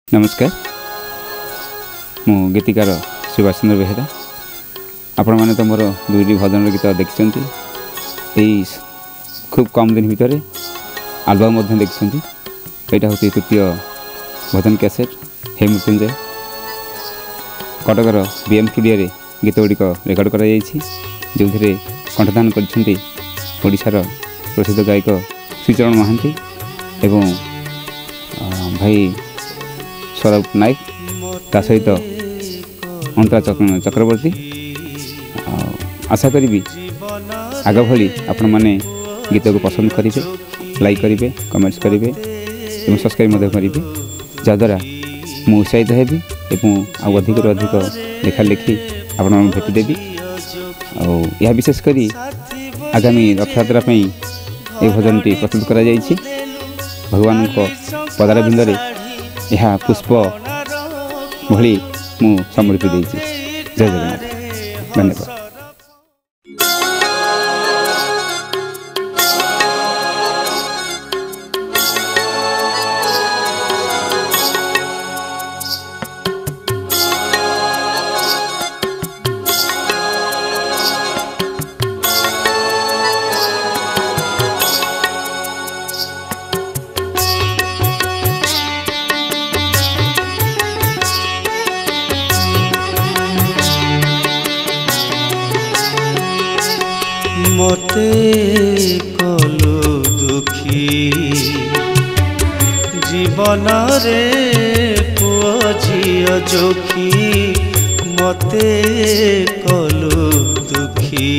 नमस्कार मु गीतिकार सुभाष चंद्र बेहेरा आपण मैंने तो मोर दुईटी भजन गीत देखते खूब कम दिन भितर आलबम देखते यहाँ हूँ तृतीय भजन कैसेट हे मृत्युंजय कटकर बीएम स्टूडियो रे गीत गुड़िक रेकर्ड कर जो कंठदान करशार प्रसिद्ध गायक श्रीचरण महांती एवं भाई सौरभ नायक ता सहित अंतरा चक्रवर्ती आशा करी आग भली आपण मैंने गीत को पसंद करेंगे लाइक करेंगे कमेंट्स करेंगे और सब्सक्राइब करेंगे जहाद्वारा मु उत्साहित हेबी और अधिक लेखा लेखि आपण भेटिदेवी और यह विशेषकर आगामी रथयात्रा ये भजन टी प्रस्तुत करा जायछि। भगवान को पदार बिंदरे यह पुष्प भली मु समर्पित देछि। जय जगन्नाथ धन्यवाद। मते कलु दुखी जीवन रे पुओ झियो जोखी मते कलु दुखी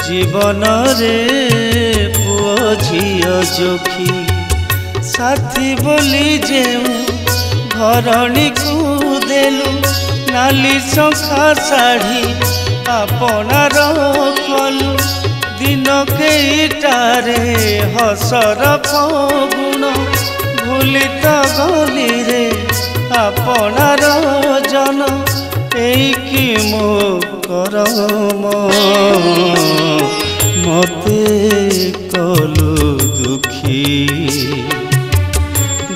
जीवन रे पुओ झियो जोखी साथी बोली जेऊ घरणी को देलु नाली शंखा साड़ी आपनार कलु दिन केटारे हसर फगुण भूली तो गली रे आपनार जन एकी मो करम मते कलु दुखी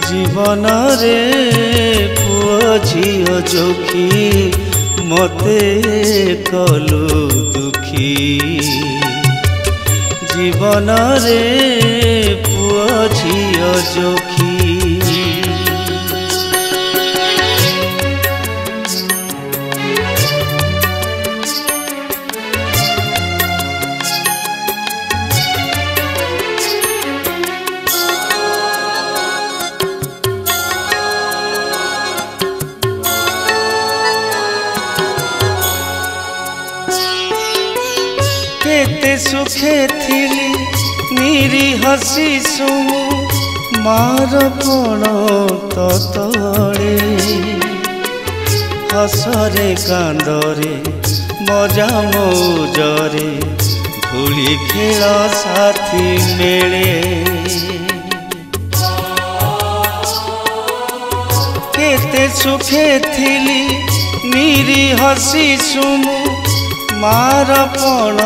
जीवन रे पुओ झियो जोखी मते कलु दुखी जीवन रे पुओ झियो जोखी। केते सुखे थिली निरी हसी सुमु मार पण तले हसरे कांदरे मजा मौजरे धूली खेल साथी मेले केते सुखे थिली निरी हसी सुमु मार पण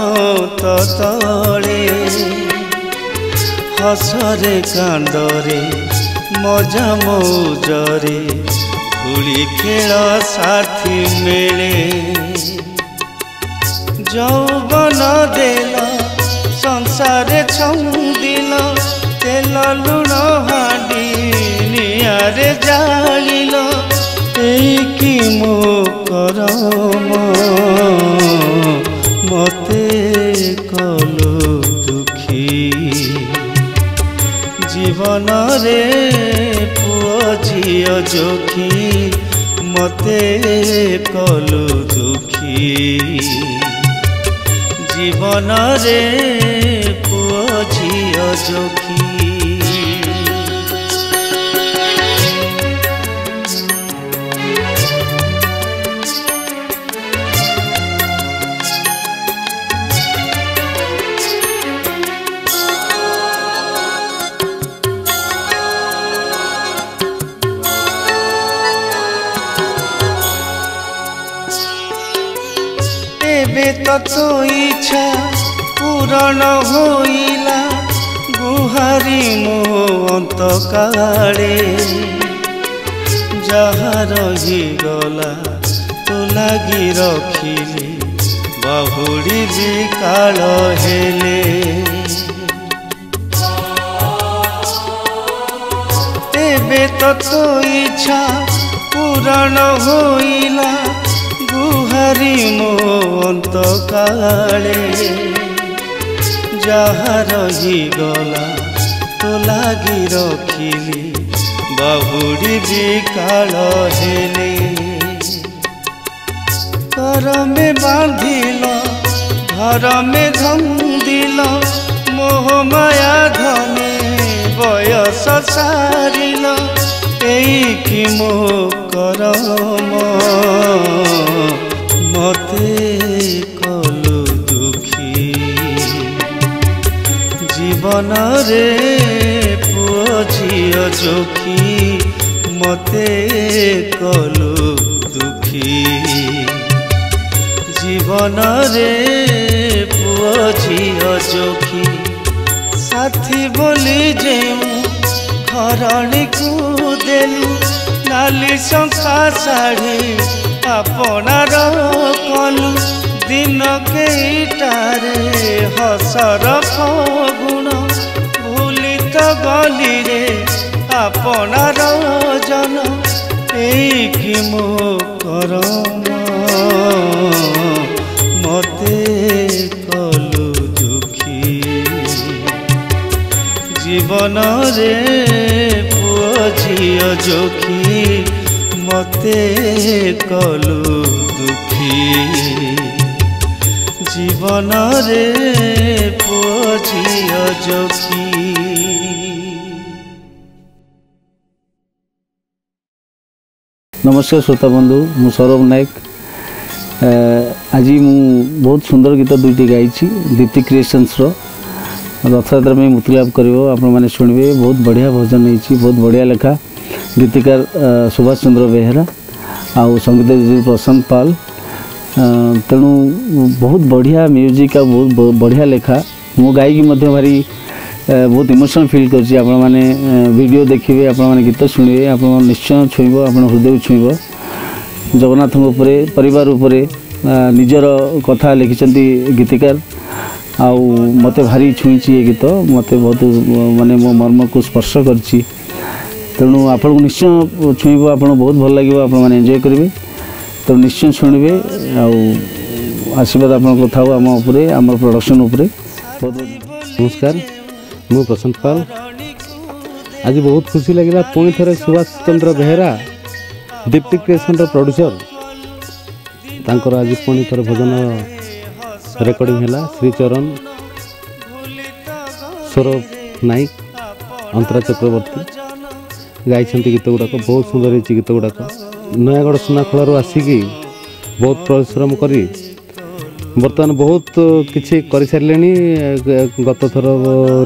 तले हसरे कांदरे मजा मौजरे धूली खेल साथी मेले जौवन देल संसारे छंदिल तेल लुण हांडी नियारे जालिल एकी मो करम मते कलु दुखी जीवन रे पुओ झियो जोखी मते कलु दुखी जीवन रे पुओ झियो जोखी। तो इच्छा पूरण होइला गुहारी मो अंत काले जहाँ रहीगला तो लगी रखिली बहुड़ी विकाल हेले एबे तो इच्छा पूरण होइला गुहारी मो अंत काले जहाँ रहीगला तो लगी रखिली बहुड़ी विकाल हेले घर में बांधिल घर में धंदिल मोह माया धने बयस सारिल एकी मो करम मते कलु दुखी जीवन रे पुओ झियो जोखी मते कलु दुखी जीवन रे पुओ झियो जोखी साथी बोली जे घरणी को देलु नाली शंखा साढ़े आपनार कलु दिन केटारे हसर फगुण भूली तो गली रे आपनार जन एकी मो करम मते कलु दुखी जीवन रे पुओ झियो जोखी मते कलु दुखी जीवन रे पुओ झियो जोखी। नमस्कार श्रोता बंधु मु सौरभ नायक आज मु बहुत सुंदर गीत दुईटी गाई दीप्ति क्रिएशन्स रथयात्रा में मुक्तिलाभ कर मैंने शुणवे बहुत बढ़िया भजन होती बहुत बढ़िया लेखा गीतिकार सुभाष चंद्र बेहेरा आउ संगीत प्रशांत पाल तेणु बहुत बढ़िया म्यूजिक आ बहुत बढ़िया लेखा मु गायकी भारी बहुत इमोशनल फील करछि आपण माने वीडियो देखिए आपण माने गीत शुणिबे आपण निश्चय छुईब आपण हृदय छुईब जगन्नाथ उपरे परिवार उपरे निजर कथा लिखिचंती गीतिकार आउ मते भारी छुईची ये गीत मते बहुत माने मो मर्म को स्पर्श करछि तेणु आपण निश्चय छुईब आपण बहुत भल लागिबो आपण माने एन्जॉय करिवे तो निश्चय शुणिबे आउ आशीर्वाद आपण कथा आम उपरे आम प्रोडक्शन उपरे बहुत नमस्कार मु प्रशांत पाल आज बहुत खुशी लगे पुणी थे सुभाष चंद्र बेहेरा दीप्ति क्रिएशन प्रोड्यूसर तांकर आज पुणी थे भजन रेकर्डिंग है श्रीचरण सौरभ नायक अंतरा चक्रवर्ती गाई गीत गुड़ाक बहुत सुंदर होती गीत गुड़ाक नयागढ़ सुनाखोल आसिकी बहुत परिश्रम करी बर्तमान बहुत किसी कर सारे गत थर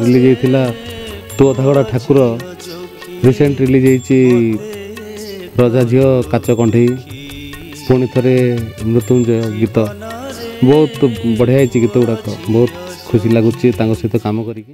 रिलीज होता तू अधागढ़ा ठाकुर रिसेंट रिलीज होती रजा झील काच कंठे पुणी थे मृत्युंजय गीत बहुत बढ़िया गीत गुड़ाक बहुत खुशी लगुच सहित काम करी।